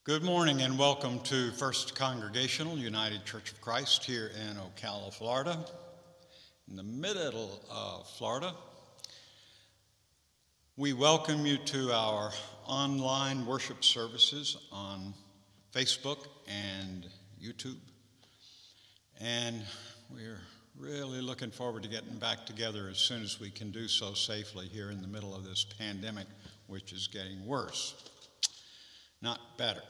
Good morning and welcome to First Congregational United Church of Christ here in Ocala, Florida, in the middle of Florida. We welcome you to our online worship services on Facebook and YouTube. And we're really looking forward to getting back together as soon as we can do so safely here in the middle of this pandemic, which is getting worse, not better.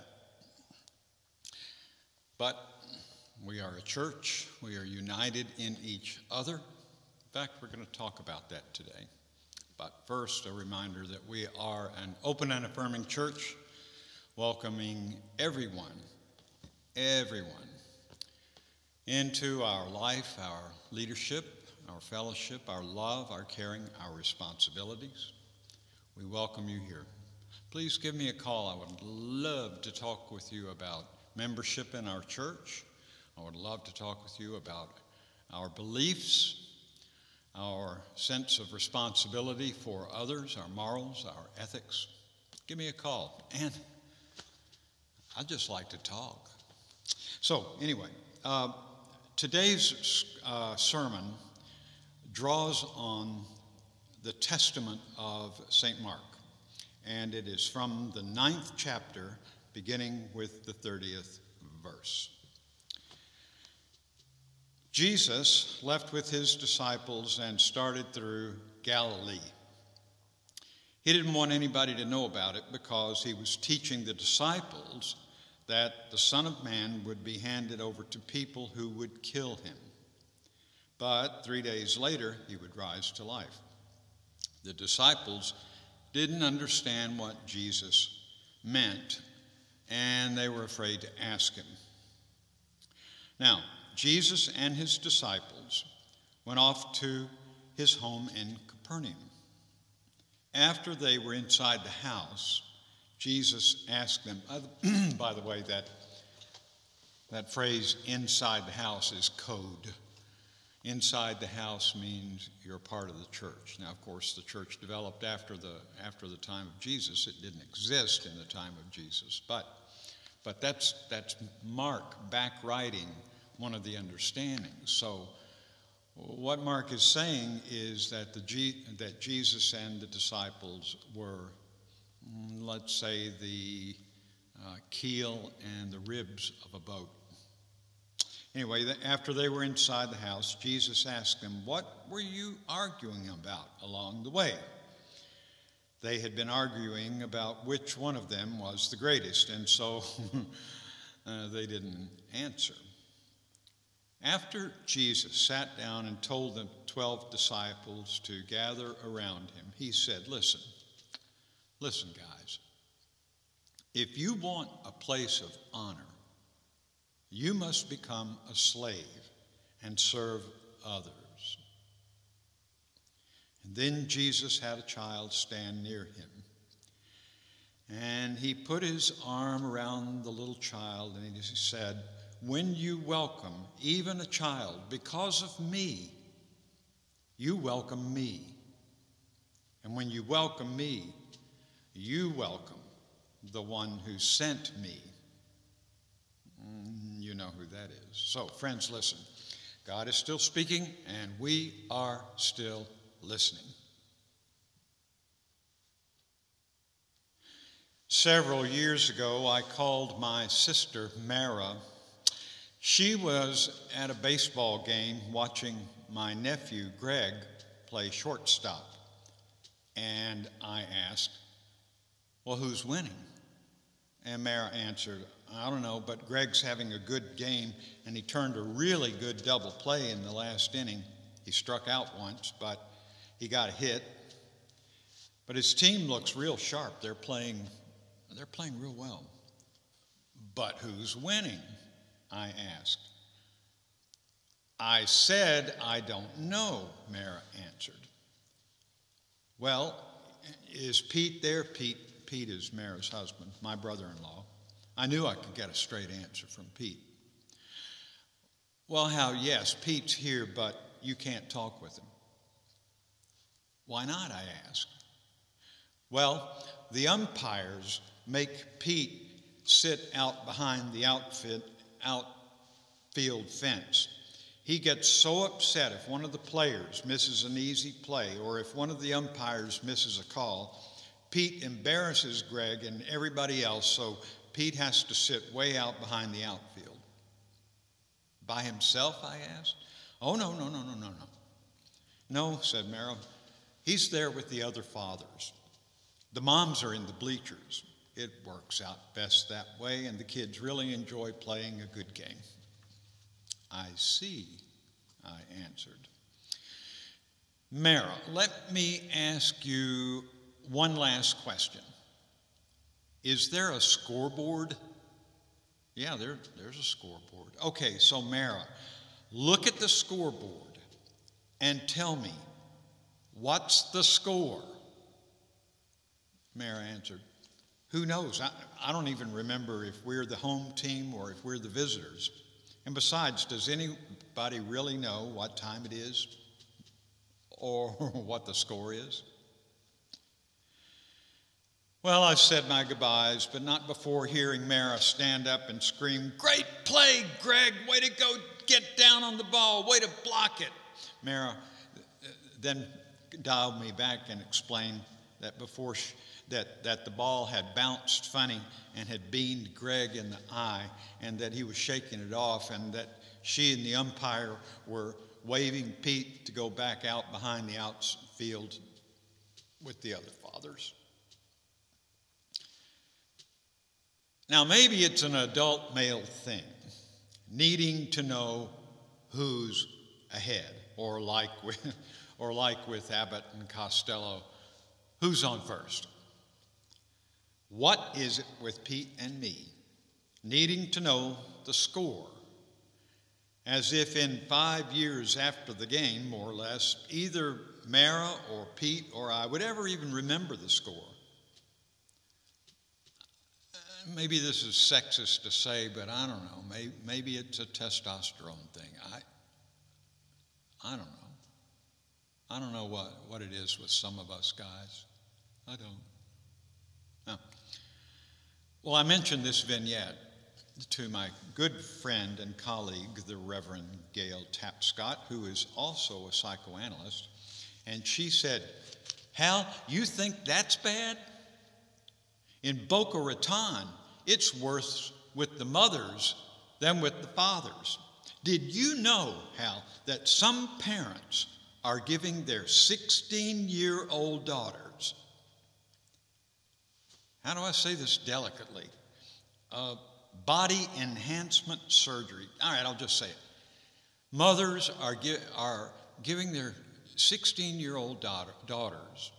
But we are a church. We are united in each other. In fact, we're going to talk about that today. But first, a reminder that we are an open and affirming church, welcoming everyone into our life, our leadership, our fellowship, our love, our caring, our responsibilities. We welcome you here. Please give me a call. I would love to talk with you about membership in our church. I would love to talk with you about our beliefs, our sense of responsibility for others, our morals, our ethics. Give me a call. And I'd just like to talk. So anyway, today's sermon draws on the testament of St. Mark, and it is from the 9th chapter, beginning with the 30th verse. Jesus left with his disciples and started through Galilee. He didn't want anybody to know about it because he was teaching the disciples that the Son of Man would be handed over to people who would kill him. But 3 days later, he would rise to life. The disciples didn't understand what Jesus meant, and they were afraid to ask him. Now, Jesus and his disciples went off to his home in Capernaum. After they were inside the house, Jesus asked them, by the way, that phrase, inside the house, is code. Inside the house means you're part of the church. Now, of course, the church developed after the time of Jesus. It didn't exist in the time of Jesus, but that's Mark back writing one of the understandings. So what Mark is saying is that that Jesus and the disciples were, let's say, the keel and the ribs of a boat. Anyway, after they were inside the house, Jesus asked them, "What were you arguing about along the way?" They had been arguing about which one of them was the greatest, and so they didn't answer. After Jesus sat down and told the 12 disciples to gather around him, he said, Listen, guys, if you want a place of honor, you must become a slave and serve others. And then Jesus had a child stand near him. And he put his arm around the little child and he said, "When you welcome even a child because of me, you welcome me. And when you welcome me, you welcome the one who sent me." You know who that is. So, friends, listen. God is still speaking, and we are still listening. Several years ago, I called my sister, Mara. She was at a baseball game watching my nephew, Greg, play shortstop. And I asked, "Well, who's winning?" And Mara answered, "I don't know, but Greg's having a good game, and he turned a really good double play in the last inning. He struck out once, but he got a hit. But his team looks real sharp. They're playing real well." "But who's winning?" I asked. "I said I don't know," Mara answered. "Well, is Pete there?" Pete is Mara's husband, my brother-in-law. I knew I could get a straight answer from Pete. "Well, yes, Pete's here, but you can't talk with him." "Why not?" I asked. "Well, the umpires make Pete sit out behind the outfield fence. He gets so upset if one of the players misses an easy play or if one of the umpires misses a call. Pete embarrasses Greg and everybody else, so Pete has to sit way out behind the outfield. By himself, I asked. Oh, no. No, said Mara. He's there with the other fathers. The moms are in the bleachers. It works out best that way, and the kids really enjoy playing a good game. I see, I answered. Mara, let me ask you one last question. Is there a scoreboard? Yeah, there's a scoreboard. Okay, so Mara, look at the scoreboard and tell me, what's the score? Mara answered, who knows? I don't even remember if we're the home team or if we're the visitors. And besides, does anybody really know what time it is or what the score is? Well, I said my goodbyes, but not before hearing Mara stand up and scream, "Great play, Greg! Way to go get down on the ball! Way to block it!" Mara then dialed me back and explained that that the ball had bounced funny and had beamed Greg in the eye, and that he was shaking it off, and that she and the umpire were waving Pete to go back out behind the outfield with the other fathers. Now, maybe it's an adult male thing, needing to know who's ahead, or like with Abbott and Costello, who's on first. What is it with Pete and me, needing to know the score, as if in 5 years after the game, more or less, either Mara or Pete or I would ever even remember the score? Maybe this is sexist to say, but I don't know. Maybe it's a testosterone thing. I don't know. I don't know what it is with some of us guys. I don't. No. Well, I mentioned this vignette to my good friend and colleague, the Reverend Gail Tapscott, who is also a psychoanalyst, and she said, "Hal, you think that's bad? In Boca Raton, it's worse with the mothers than with the fathers. Did you know, Hal, that some parents are giving their 16-year-old daughters, how do I say this delicately, body enhancement surgery?" All right, I'll just say it. Mothers are giving their 16-year-old daughters,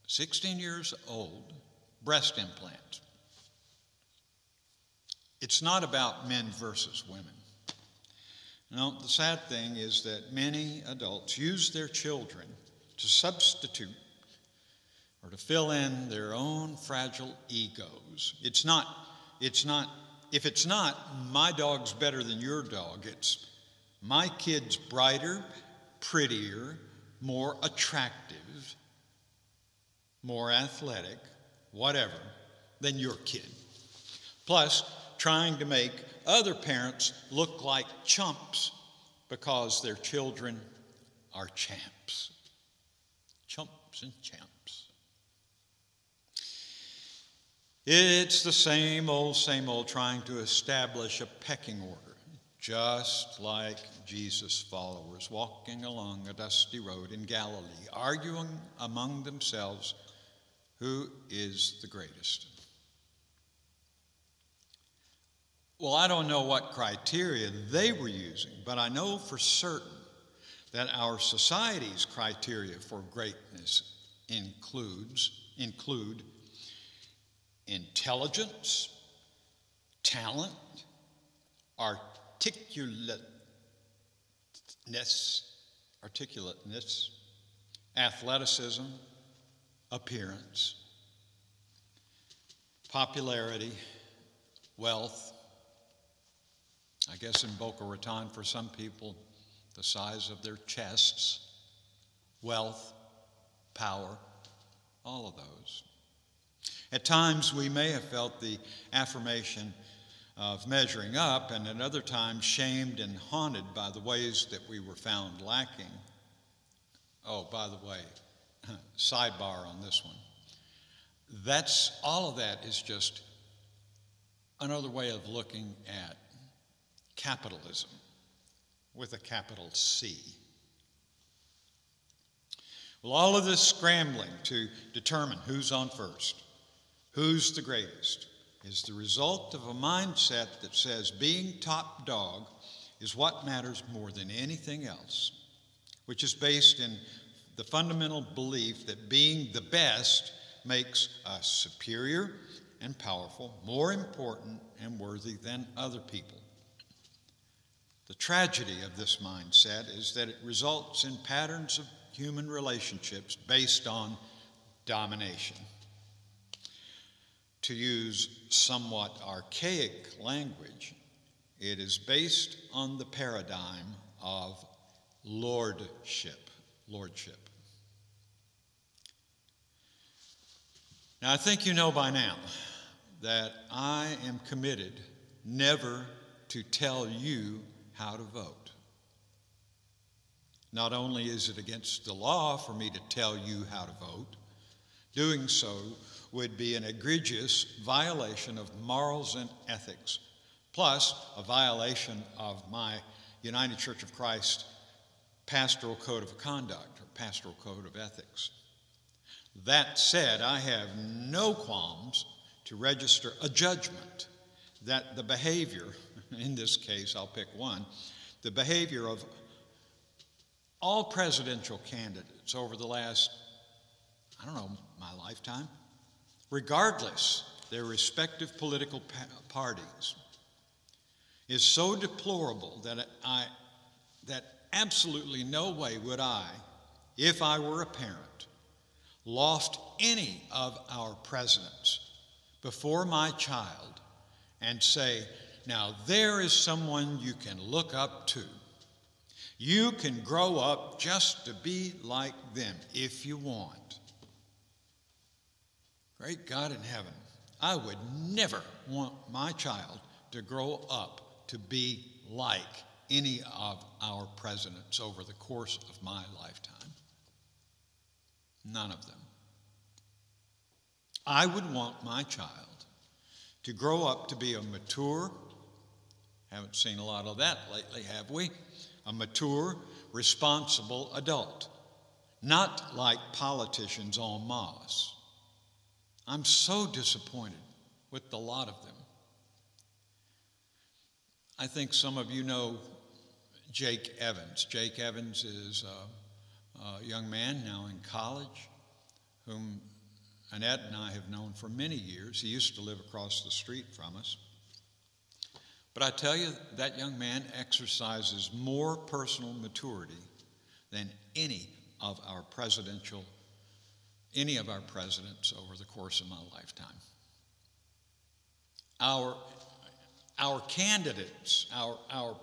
16 years old, breast implants. It's not about men versus women. No, the sad thing is that many adults use their children to substitute or to fill in their own fragile egos. If it's not, my dog's better than your dog, it's my kid's brighter, prettier, more attractive, more athletic, whatever, than your kid. Plus, trying to make other parents look like chumps because their children are champs. Chumps and champs. It's the same old trying to establish a pecking order, just like Jesus' followers walking along a dusty road in Galilee, arguing among themselves who is the greatest. Well, I don't know what criteria they were using, but I know for certain that our society's criteria for greatness include intelligence, talent, articulateness, athleticism, appearance, popularity, wealth. I guess in Boca Raton, for some people, the size of their chests, wealth, power, all of those. At times we may have felt the affirmation of measuring up, and at other times shamed and haunted by the ways that we were found lacking. Oh, by the way, sidebar on this one. All of that is just another way of looking at capitalism with a capital C. Well, all of this scrambling to determine who's on first, who's the greatest, is the result of a mindset that says being top dog is what matters more than anything else, which is based in the fundamental belief that being the best makes us superior and powerful, more important and worthy than other people. The tragedy of this mindset is that it results in patterns of human relationships based on domination. To use somewhat archaic language, it is based on the paradigm of lordship. Now, I think you know by now that I am committed never to tell you how to vote. Not only is it against the law for me to tell you how to vote, doing so would be an egregious violation of morals and ethics, plus a violation of my United Church of Christ pastoral code of conduct or pastoral code of ethics. That said, I have no qualms to register a judgment that the behavior, in this case I'll pick one, the behavior of all presidential candidates over the last, my lifetime, regardless their respective political parties, is so deplorable that absolutely no way would I, if I were a parent, loft any of our presidents before my child and say, now there is someone you can look up to. You can grow up just to be like them if you want. Great God in heaven, I would never want my child to grow up to be like any of our presidents over the course of my lifetime. None of them. I would want my child to grow up to be a mature, haven't seen a lot of that lately, have we? A mature, responsible adult, not like politicians en masse. I'm so disappointed with the lot of them. I think some of you know Jake Evans. Jake Evans is a young man now in college whom Annette and I have known for many years. He used to live across the street from us. But I tell you, that young man exercises more personal maturity than any of our presidents over the course of my lifetime. Our candidates, our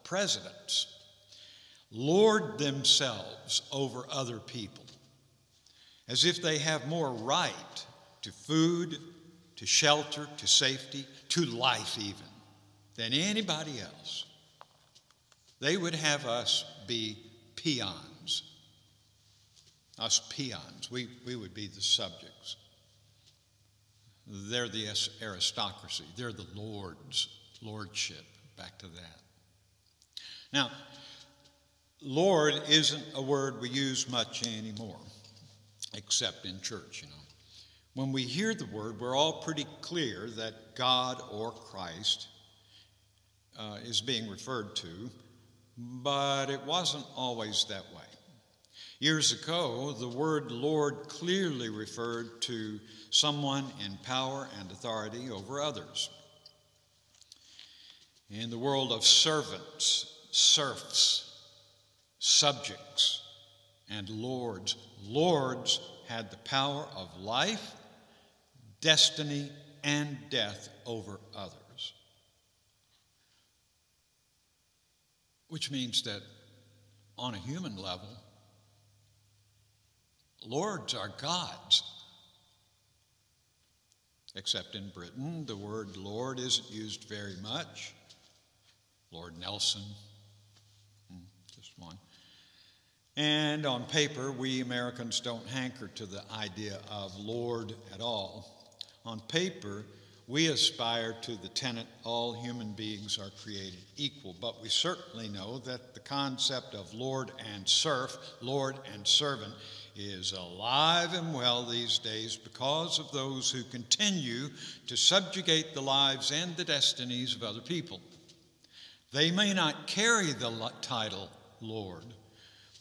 presidents, lord themselves over other people as if they have more right to food, to shelter, to safety, to life even, than anybody else. They would have us be peons. Us peons. We would be the subjects. They're the aristocracy. They're the lordship. Back to that. Now, Lord isn't a word we use much anymore, except in church, When we hear the word, we're all pretty clear that God or Christ is being referred to, but it wasn't always that way. Years ago, the word Lord clearly referred to someone in power and authority over others. In the world of servants, serfs, subjects, and lords, lords had the power of life, destiny, and death over others. Which means that on a human level, lords are gods. except in Britain. The word Lord isn't used very much. Lord Nelson, just one. And on paper, we Americans don't hanker to the idea of Lord at all. On paper, we aspire to the tenet, all human beings are created equal, but we certainly know that the concept of Lord and serf, Lord and servant, is alive and well these days because of those who continue to subjugate the lives and the destinies of other people. They may not carry the title Lord,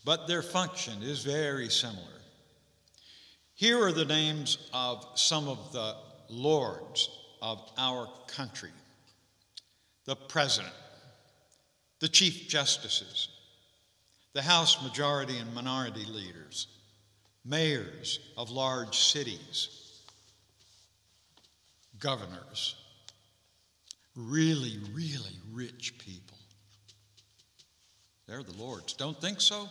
but their function is very similar. Here are the names of some of the lords of our country: the president, the chief justices, the House majority and minority leaders, mayors of large cities, governors, really, really rich people. They're the lords. Don't think so?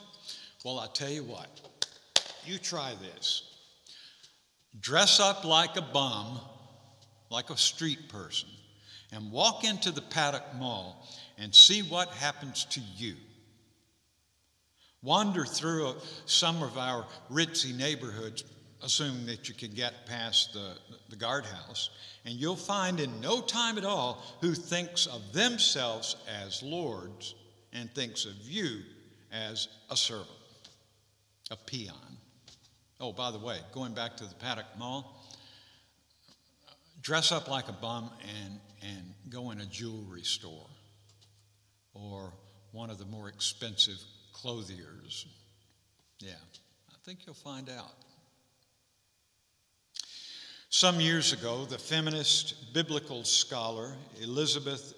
Well, I'll tell you what. You try this. Dress up like a bum, like a street person, and walk into the Paddock Mall and see what happens to you. Wander through some of our ritzy neighborhoods, assuming that you can get past the guardhouse, and you'll find in no time at all who thinks of themselves as lords and thinks of you as a servant, a peon. Oh, by the way, going back to the Paddock Mall, dress up like a bum and go in a jewelry store or one of the more expensive clothiers. Yeah, I think you'll find out. Some years ago, the feminist biblical scholar Elizabeth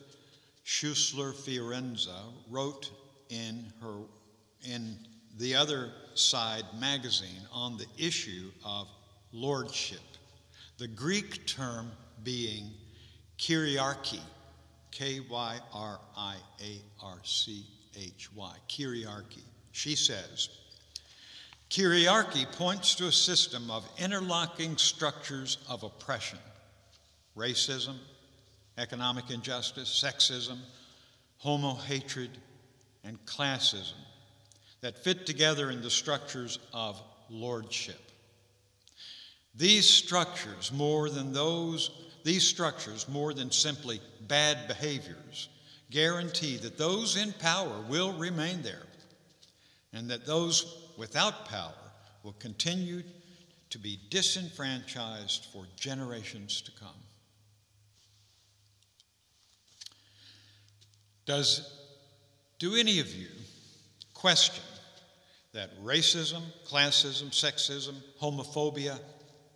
Schussler Fiorenza wrote in The Other Side magazine on the issue of lordship, the Greek term being kyriarchy, Kyriarchy, kyriarchy. She says, kyriarchy points to a system of interlocking structures of oppression, racism, economic injustice, sexism, homo-hatred, and classism that fit together in the structures of lordship. These structures, more than simply bad behaviors, guarantee that those in power will remain there and that those without power will continue to be disenfranchised for generations to come. Do any of you question that racism, classism, sexism, homophobia,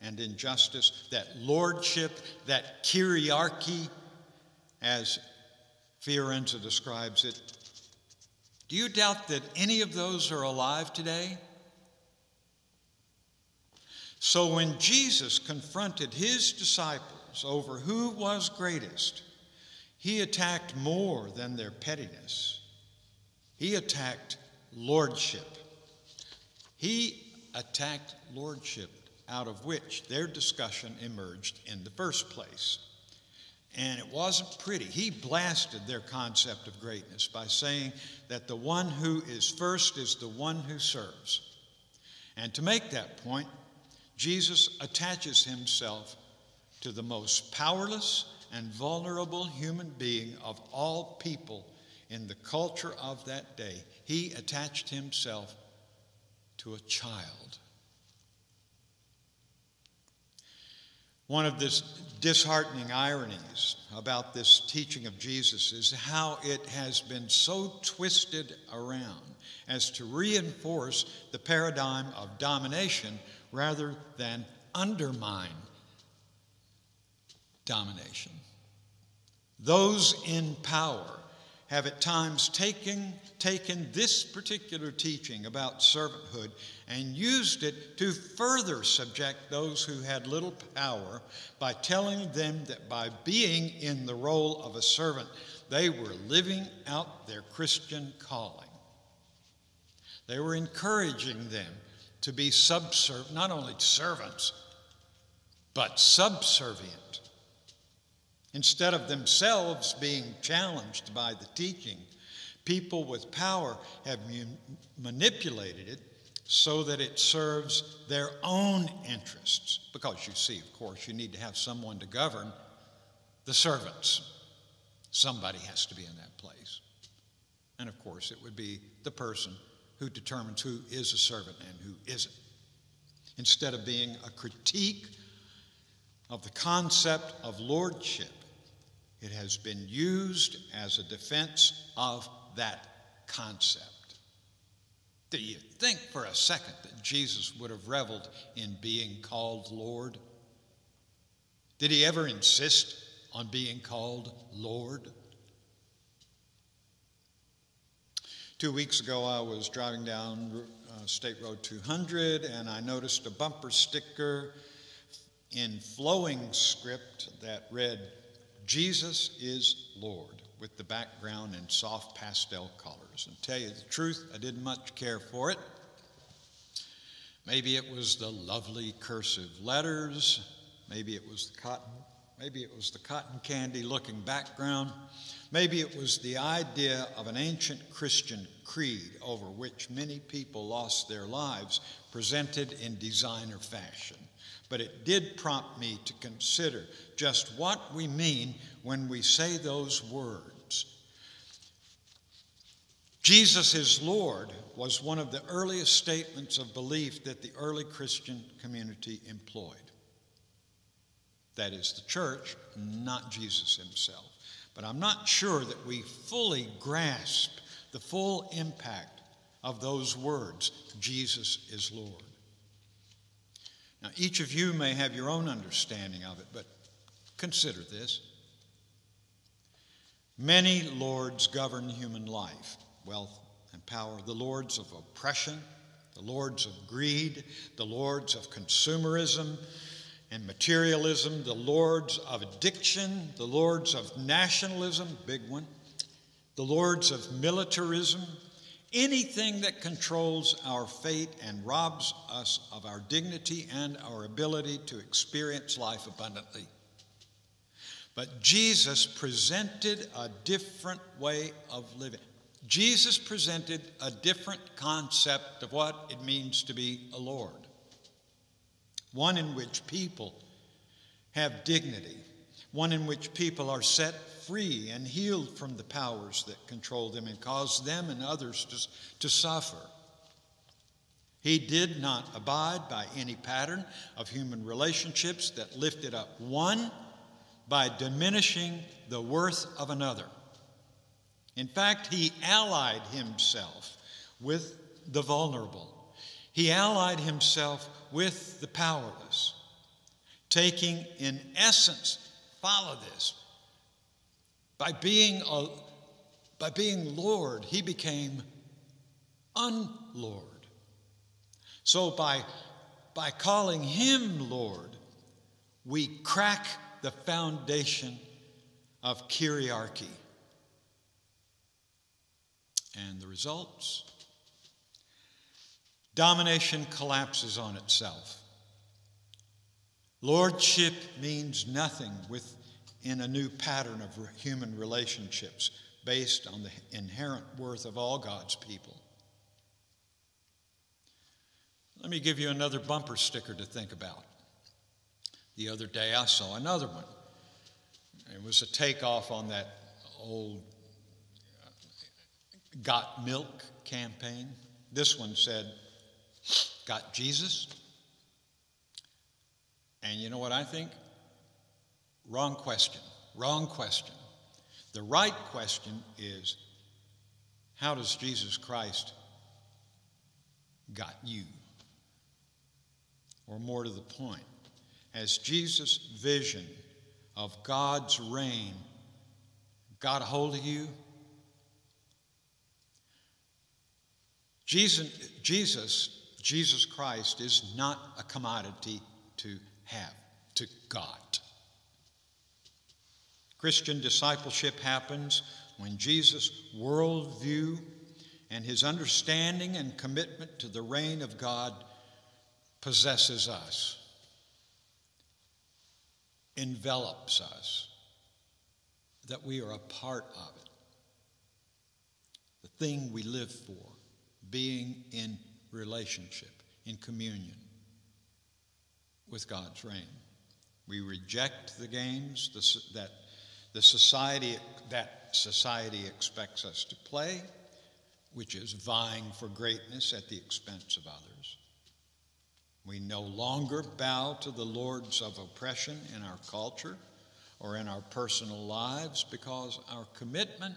and injustice, that lordship, that kyriarchy, as Fiorenza describes it, do you doubt that any of those are alive today? So when Jesus confronted his disciples over who was greatest, he attacked more than their pettiness. He attacked lordship. He attacked lordship, out of which their discussion emerged in the first place. And it wasn't pretty. He blasted their concept of greatness by saying that the one who is first is the one who serves. And to make that point, Jesus attaches himself to the most powerless and vulnerable human being of all people in the culture of that day. He attached himself to a child. One of the disheartening ironies about this teaching of Jesus is how it has been so twisted around as to reinforce the paradigm of domination rather than undermine domination. Those in power have at times taken this particular teaching about servanthood and used it to further subject those who had little power by telling them that by being in the role of a servant, they were living out their Christian calling. They were encouraging them to be subservient, not only servants, but subservient. Instead of themselves being challenged by the teaching, people with power have manipulated it so that it serves their own interests. Because you see, of course, you need to have someone to govern the servants. Somebody has to be in that place. And of course, it would be the person who determines who is a servant and who isn't. Instead of being a critique of the concept of lordship, it has been used as a defense of that concept. Do you think for a second that Jesus would have reveled in being called Lord? Did he ever insist on being called Lord? 2 weeks ago, I was driving down State Road 200, and I noticed a bumper sticker in flowing script that read, "Jesus is Lord," with the background in soft pastel colors. And to tell you the truth, I didn't much care for it. Maybe it was the lovely cursive letters. Maybe it was the cotton candy looking background. Maybe it was the idea of an ancient Christian creed over which many people lost their lives, presented in designer fashion. But it did prompt me to consider just what we mean when we say those words. Jesus is Lord was one of the earliest statements of belief that the early Christian community employed. That is the church, not Jesus himself. But I'm not sure that we fully grasp the full impact of those words, Jesus is Lord. Now, each of you may have your own understanding of it, but consider this. Many lords govern human life, wealth and power. The lords of oppression, the lords of greed, the lords of consumerism and materialism, the lords of addiction, the lords of nationalism, big one, the lords of militarism, anything that controls our fate and robs us of our dignity and our ability to experience life abundantly. But Jesus presented a different way of living. Jesus presented a different concept of what it means to be a Lord. One in which people have dignity, one in which people are set free and healed from the powers that control them and cause them and others to suffer. He did not abide by any pattern of human relationships that lifted up one by diminishing the worth of another. In fact, he allied himself with the vulnerable. He allied himself with the powerless, taking, in essence, follow this, by being Lord, he became unlord. So by calling him Lord, we crack the foundation of kyriarchy. And the results? Domination collapses on itself. Lordship means nothing within a new pattern of human relationships based on the inherent worth of all God's people. Let me give you another bumper sticker to think about. The other day I saw another one. It was a takeoff on that old Got Milk campaign. This one said, "Got Jesus?" And you know what I think? Wrong question. Wrong question. The right question is, how does Jesus Christ got you? Or more to the point, has Jesus' vision of God's reign got a hold of you? Jesus Christ is not a commodity to have, to God. Christian discipleship happens when Jesus' worldview and his understanding and commitment to the reign of God possesses us. envelops us, that we are a part of it. The thing we live for, being in relationship, in communion with God's reign. We reject the games that society expects us to play, which is vying for greatness at the expense of others. We no longer bow to the lords of oppression in our culture or in our personal lives, because our commitment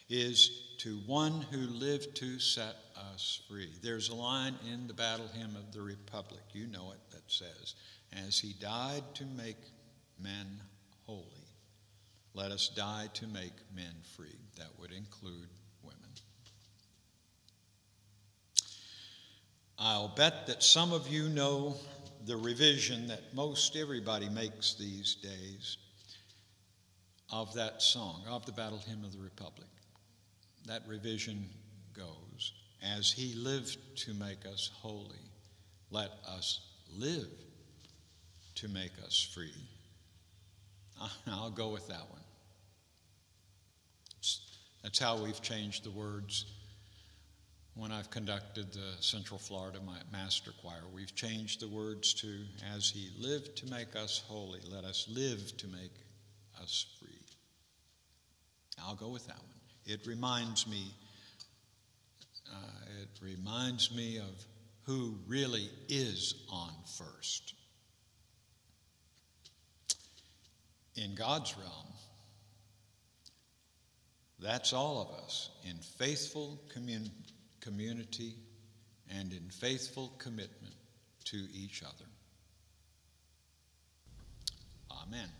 is to one who lived to set us free. There's a line in the Battle Hymn of the Republic, you know it, that says, "As he died to make men holy, let us die to make men free." That would include women. I'll bet that some of you know the revision that most everybody makes these days of that song, of the Battle Hymn of the Republic. That revision goes, "As he lived to make us holy, let us live to make us free." I'll go with that one. That's how we've changed the words when I've conducted the Central Florida Master Choir. We've changed the words to, "As he lived to make us holy, let us live to make us free." I'll go with that one. It reminds me of who really is on first. In God's realm, that's all of us in faithful community and in faithful commitment to each other. Amen.